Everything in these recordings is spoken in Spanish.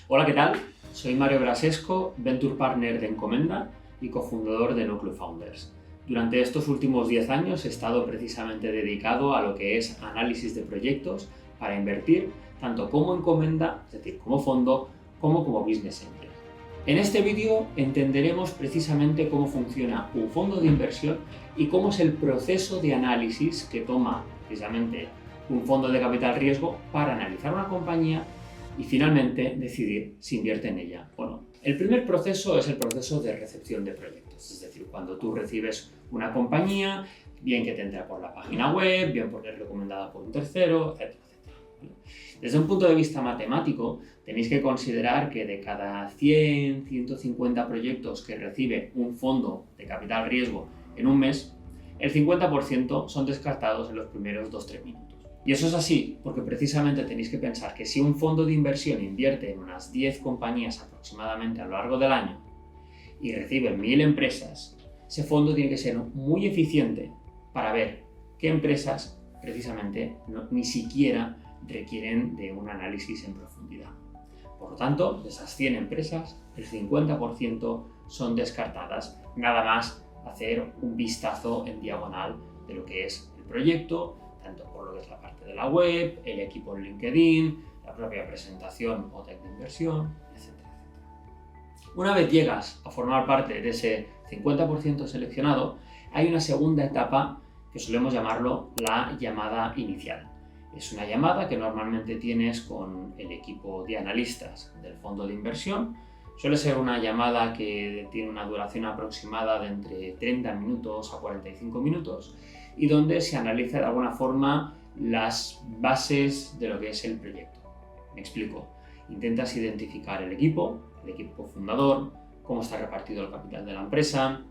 Hola, ¿qué tal? Soy Mario Brasesco, Venture Partner de Encomenda y cofundador de Núcleo Founders. Durante estos últimos 10 años he estado precisamente dedicado a lo que es análisis de proyectos para invertir tanto como Encomenda, es decir, como fondo, como Business Angel. En este vídeo entenderemos precisamente cómo funciona un fondo de inversión y cómo es el proceso de análisis que toma precisamente un fondo de capital riesgo para analizar una compañía y finalmente decidir si invierte en ella o no. El primer proceso es el proceso de recepción de proyectos, es decir, cuando tú recibes una compañía, bien que te entra por la página web, bien porque es recomendada por un tercero, etc. Desde un punto de vista matemático, tenéis que considerar que de cada 100, 150 proyectos que recibe un fondo de capital riesgo en un mes, el 50% son descartados en los primeros 2-3 minutos. Y eso es así porque precisamente tenéis que pensar que si un fondo de inversión invierte en unas 10 compañías aproximadamente a lo largo del año y recibe 1000 empresas, ese fondo tiene que ser muy eficiente para ver qué empresas precisamente ni siquiera requieren de un análisis en profundidad. Por lo tanto, de esas 100 empresas, el 50% son descartadas, nada más hacer un vistazo en diagonal de lo que es el proyecto, tanto por lo que es la parte de la web, el equipo en LinkedIn, la propia presentación o deck de inversión, etc. Una vez llegas a formar parte de ese 50% seleccionado, hay una segunda etapa que solemos llamarlo la llamada inicial. Es una llamada que normalmente tienes con el equipo de analistas del fondo de inversión. Suele ser una llamada que tiene una duración aproximada de entre 30 minutos a 45 minutos y donde se analiza de alguna forma las bases de lo que es el proyecto. Me explico. Intentas identificar el equipo fundador, cómo está repartido el capital de la empresa,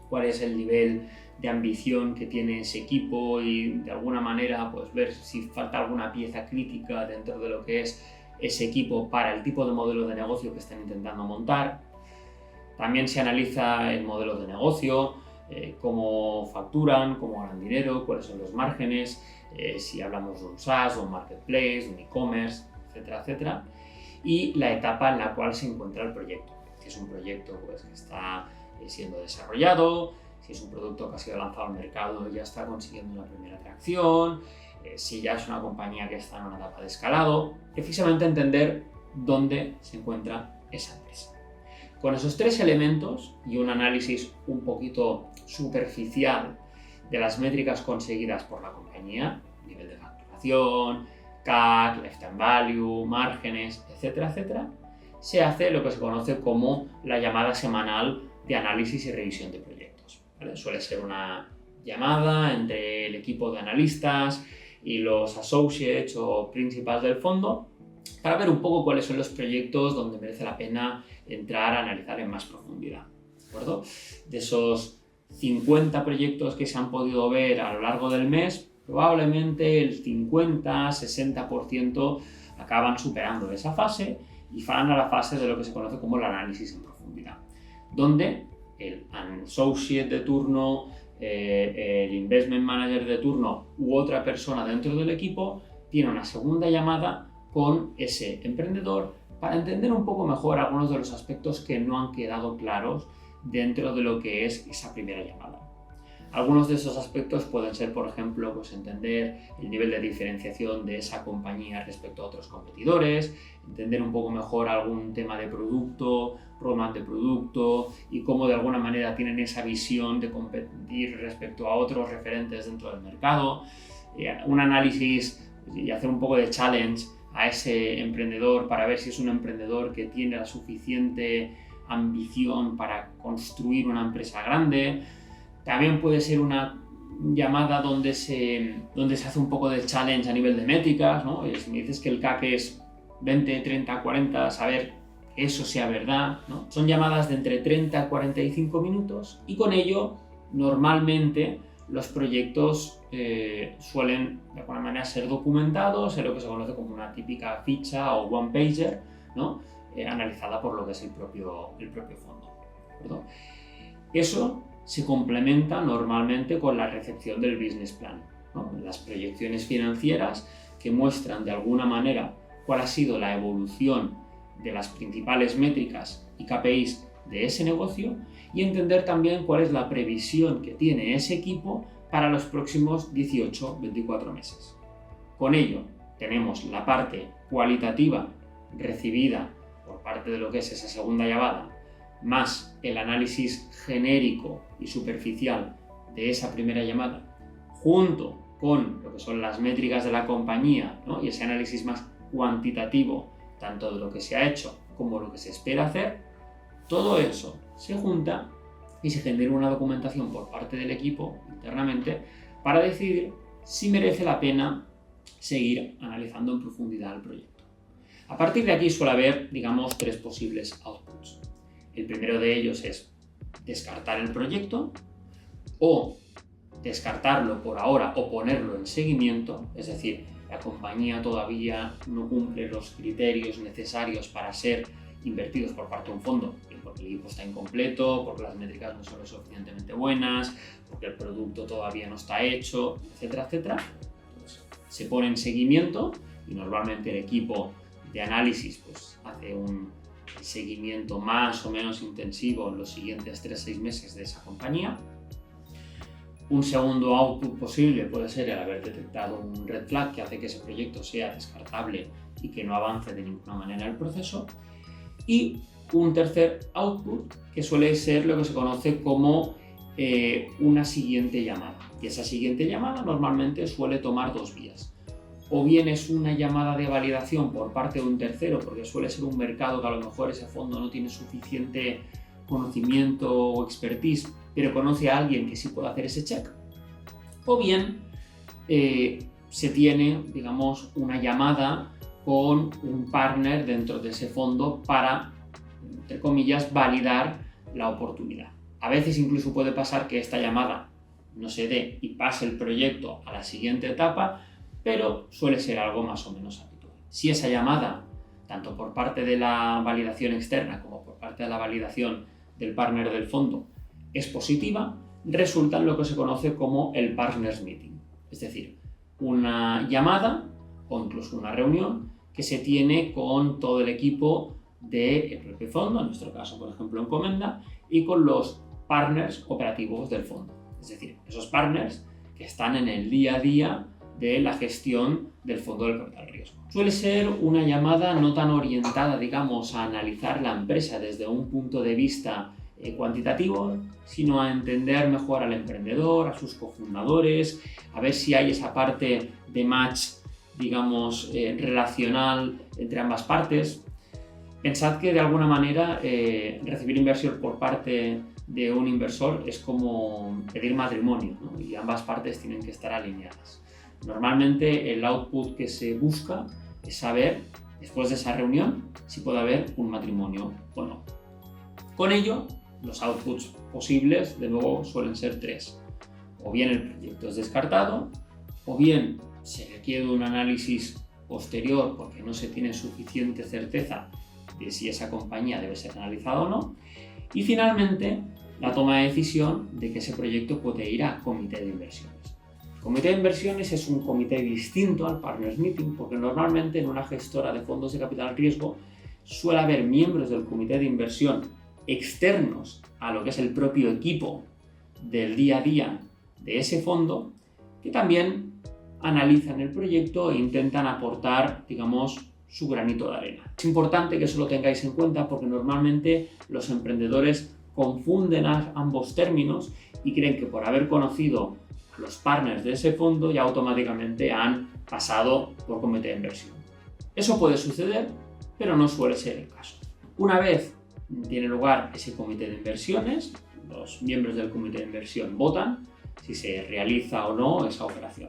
cuál es el nivel de ambición que tiene ese equipo y de alguna manera pues ver si falta alguna pieza crítica dentro de lo que es ese equipo para el tipo de modelo de negocio que están intentando montar. También se analiza el modelo de negocio, cómo facturan, cómo ganan dinero, cuáles son los márgenes, si hablamos de un SaaS, de un marketplace, de un e-commerce, etcétera, etcétera. Y la etapa en la cual se encuentra el proyecto. Si es un proyecto pues, que está siendo desarrollado, si es un producto que ha sido lanzado al mercado y ya está consiguiendo una primera atracción, si ya es una compañía que está en una etapa de escalado, precisamente entender dónde se encuentra esa empresa. Con esos 3 elementos y un análisis un poquito superficial de las métricas conseguidas por la compañía, nivel de facturación, CAC, lifetime value, márgenes, etcétera, etcétera, se hace lo que se conoce como la llamada semanal de análisis y revisión de proyectos. ¿Vale? Suele ser una llamada entre el equipo de analistas y los associates o principals del fondo para ver un poco cuáles son los proyectos donde merece la pena entrar a analizar en más profundidad. ¿De acuerdo? De esos 50 proyectos que se han podido ver a lo largo del mes, probablemente el 50-60% acaban superando esa fase y van a la fase de lo que se conoce como el análisis en profundidad, donde el associate de turno, el investment manager de turno u otra persona dentro del equipo tiene una segunda llamada con ese emprendedor para entender un poco mejor algunos de los aspectos que no han quedado claros dentro de lo que es esa primera llamada. Algunos de esos aspectos pueden ser, por ejemplo, pues entender el nivel de diferenciación de esa compañía respecto a otros competidores, entender un poco mejor algún tema de producto, roadmap de producto y cómo de alguna manera tienen esa visión de competir respecto a otros referentes dentro del mercado, un análisis y hacer un poco de challenge a ese emprendedor para ver si es un emprendedor que tiene la suficiente ambición para construir una empresa grande. También puede ser una llamada donde se hace un poco de challenge a nivel de métricas, ¿no? Si me dices que el CAC es 20, 30, 40, saber que eso sea verdad, ¿no? Son llamadas de entre 30 a 45 minutos y con ello normalmente los proyectos suelen de alguna manera ser documentados en lo que se conoce como una típica ficha o one pager, ¿no? Analizada por lo que es el propio fondo, ¿verdad? Eso se complementa normalmente con la recepción del business plan, ¿no? Las proyecciones financieras que muestran de alguna manera cuál ha sido la evolución de las principales métricas y KPIs de ese negocio y entender también cuál es la previsión que tiene ese equipo para los próximos 18-24 meses. Con ello tenemos la parte cualitativa recibida por parte de lo que es esa segunda llamada, más el análisis genérico y superficial de esa primera llamada, junto con lo que son las métricas de la compañía, ¿no? Y ese análisis más cuantitativo, tanto de lo que se ha hecho como lo que se espera hacer, todo eso se junta y se genera una documentación por parte del equipo internamente para decidir si merece la pena seguir analizando en profundidad el proyecto. A partir de aquí suele haber, digamos, 3 posibles outputs. El primero de ellos es descartar el proyecto o descartarlo por ahora o ponerlo en seguimiento, es decir, la compañía todavía no cumple los criterios necesarios para ser invertidos por parte de un fondo, porque el equipo está incompleto, porque las métricas no son lo suficientemente buenas, porque el producto todavía no está hecho, etcétera, etcétera. Entonces, se pone en seguimiento y normalmente el equipo de análisis pues, hace un seguimiento más o menos intensivo en los siguientes 3-6 meses de esa compañía. Un segundo output posible puede ser el haber detectado un red flag que hace que ese proyecto sea descartable y que no avance de ninguna manera el proceso. Y un tercer output que suele ser lo que se conoce como una siguiente llamada. Y esa siguiente llamada normalmente suele tomar 2 vías. O bien es una llamada de validación por parte de un tercero, porque suele ser un mercado que a lo mejor ese fondo no tiene suficiente conocimiento o expertise, pero conoce a alguien que sí puede hacer ese check. O bien se tiene, digamos, una llamada con un partner dentro de ese fondo para, entre comillas, validar la oportunidad. A veces incluso puede pasar que esta llamada no se dé y pase el proyecto a la siguiente etapa, pero suele ser algo más o menos habitual. Si esa llamada, tanto por parte de la validación externa como por parte de la validación del partner del fondo, es positiva, resulta en lo que se conoce como el Partners Meeting, es decir, una llamada o incluso una reunión que se tiene con todo el equipo del propio fondo, en nuestro caso, por ejemplo, Encomenda, y con los partners operativos del fondo, es decir, esos partners que están en el día a día de la gestión del fondo del capital riesgo. Suele ser una llamada no tan orientada, digamos, a analizar la empresa desde un punto de vista cuantitativo, sino a entender mejor al emprendedor, a sus cofundadores, a ver si hay esa parte de match, digamos, relacional entre ambas partes. Pensad que de alguna manera recibir inversión por parte de un inversor es como pedir matrimonio, ¿no? Y ambas partes tienen que estar alineadas. Normalmente el output que se busca es saber, después de esa reunión, si puede haber un matrimonio o no. Con ello, los outputs posibles, de nuevo, suelen ser 3. O bien el proyecto es descartado, o bien se requiere un análisis posterior porque no se tiene suficiente certeza de si esa compañía debe ser analizada o no. Y finalmente, la toma de decisión de que ese proyecto puede ir a comité de inversiones. El comité de inversiones es un comité distinto al Partners Meeting porque normalmente en una gestora de fondos de capital riesgo suele haber miembros del comité de inversión externos a lo que es el propio equipo del día a día de ese fondo que también analizan el proyecto e intentan aportar, digamos, su granito de arena. Es importante que eso lo tengáis en cuenta porque normalmente los emprendedores confunden ambos términos y creen que por haber conocido a los partners de ese fondo ya automáticamente han pasado por comité de inversión. Eso puede suceder, pero no suele ser el caso. Una vez tiene lugar ese comité de inversiones, los miembros del comité de inversión votan si se realiza o no esa operación.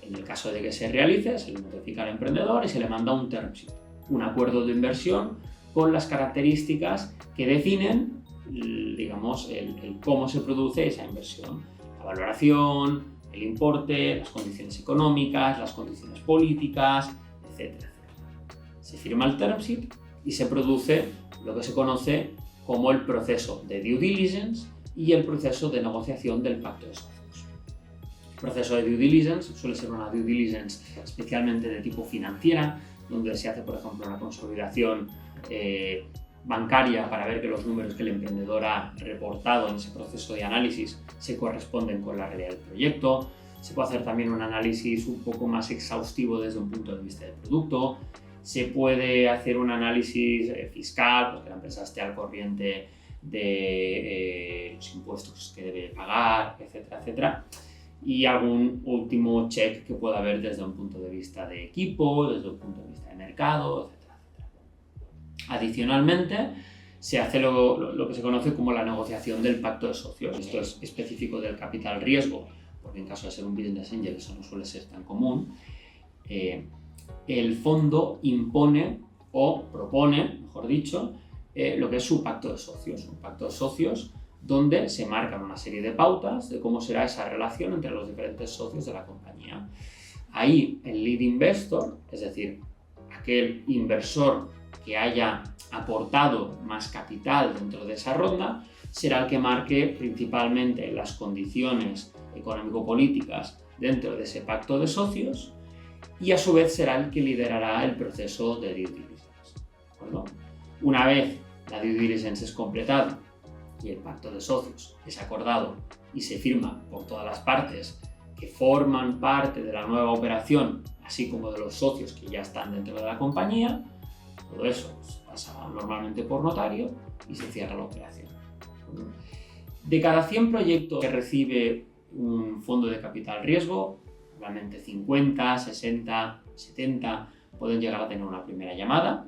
En el caso de que se realice, se le notifica al emprendedor y se le manda un term sheet, un acuerdo de inversión con las características que definen, digamos, el cómo se produce esa inversión, la valoración, el importe, las condiciones económicas, las condiciones políticas, etcétera. Se firma el term sheet y se produce lo que se conoce como el proceso de due diligence y el proceso de negociación del pacto de socios. El proceso de due diligence suele ser una due diligence especialmente de tipo financiera, donde se hace, por ejemplo, una consolidación bancaria para ver que los números que el emprendedor ha reportado en ese proceso de análisis se corresponden con la realidad del proyecto. Se puede hacer también un análisis un poco más exhaustivo desde un punto de vista del producto. Se puede hacer un análisis fiscal, porque la empresa esté al corriente de los impuestos que debe pagar, etcétera, etcétera. Y algún último check que pueda haber desde un punto de vista de equipo, desde un punto de vista de mercado, etcétera, etcétera. Adicionalmente, se hace lo que se conoce como la negociación del pacto de socios. Esto es específico del capital riesgo, porque en caso de ser un business angel eso no suele ser tan común. El fondo impone o propone, mejor dicho, lo que es su pacto de socios. Un pacto de socios donde se marcan una serie de pautas de cómo será esa relación entre los diferentes socios de la compañía. Ahí el lead investor, es decir, aquel inversor que haya aportado más capital dentro de esa ronda, será el que marque principalmente las condiciones económico-políticas dentro de ese pacto de socios y a su vez será el que liderará el proceso de due diligence. ¿De acuerdo? Una vez la due diligence es completada y el pacto de socios es acordado y se firma por todas las partes que forman parte de la nueva operación, así como de los socios que ya están dentro de la compañía, todo eso pasa normalmente por notario y se cierra la operación. De cada 100 proyectos que recibe un fondo de capital riesgo, normalmente 50, 60, 70 pueden llegar a tener una primera llamada.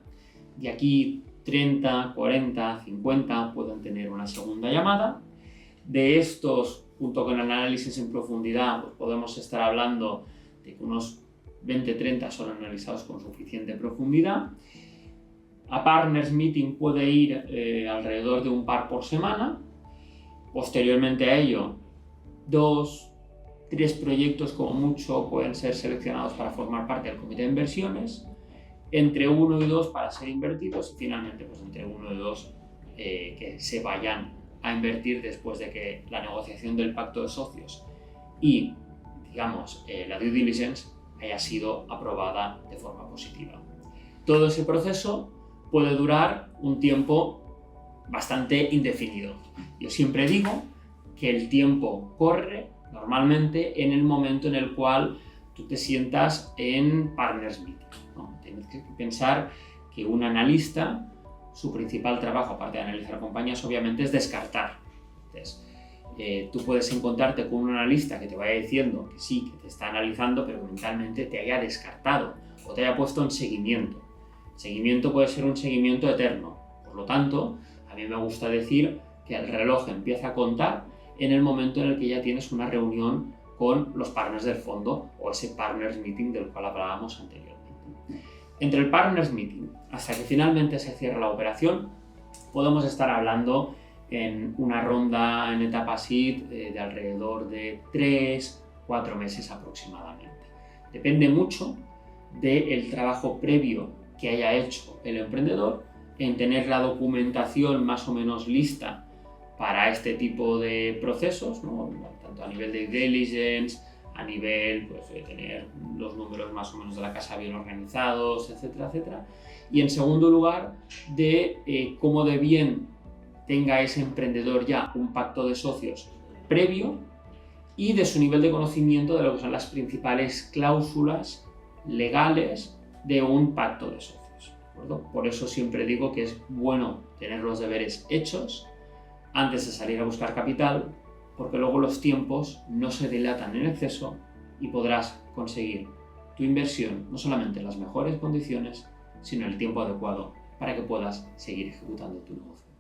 De aquí 30, 40, 50 pueden tener una segunda llamada. De estos, junto con el análisis en profundidad, pues podemos estar hablando de que unos 20-30 son analizados con suficiente profundidad. A Partners Meeting puede ir alrededor de un par por semana. Posteriormente a ello, 2, 3 proyectos como mucho pueden ser seleccionados para formar parte del comité de inversiones, entre 1 y 2 para ser invertidos y finalmente pues entre 1 y 2 que se vayan a invertir después de que la negociación del pacto de socios y, digamos, la due diligence haya sido aprobada de forma positiva. Todo ese proceso puede durar un tiempo bastante indefinido. Yo siempre digo que el tiempo corre normalmente en el momento en el cual tú te sientas en Partners Meeting, ¿no? Tienes que pensar que un analista, su principal trabajo, aparte de analizar compañías, obviamente es descartar. Entonces, tú puedes encontrarte con un analista que te vaya diciendo que sí, que te está analizando, pero mentalmente te haya descartado o te haya puesto en seguimiento. Seguimiento puede ser un seguimiento eterno. Por lo tanto, a mí me gusta decir que el reloj empieza a contar en el momento en el que ya tienes una reunión con los partners del fondo o ese Partners Meeting del cual hablábamos anteriormente. Entre el Partners Meeting hasta que finalmente se cierra la operación, podemos estar hablando en una ronda en etapa seed de alrededor de 3-4 meses aproximadamente. Depende mucho del trabajo previo que haya hecho el emprendedor en tener la documentación más o menos lista para este tipo de procesos, ¿no? Tanto a nivel de due diligence, a nivel pues, de tener los números más o menos de la casa bien organizados, etcétera, etcétera. Y en segundo lugar, de cómo de bien tenga ese emprendedor ya un pacto de socios previo y de su nivel de conocimiento de lo que son las principales cláusulas legales de un pacto de socios, ¿de acuerdo? Por eso siempre digo que es bueno tener los deberes hechos antes de salir a buscar capital, porque luego los tiempos no se dilatan en exceso y podrás conseguir tu inversión no solamente en las mejores condiciones, sino en el tiempo adecuado para que puedas seguir ejecutando tu negocio.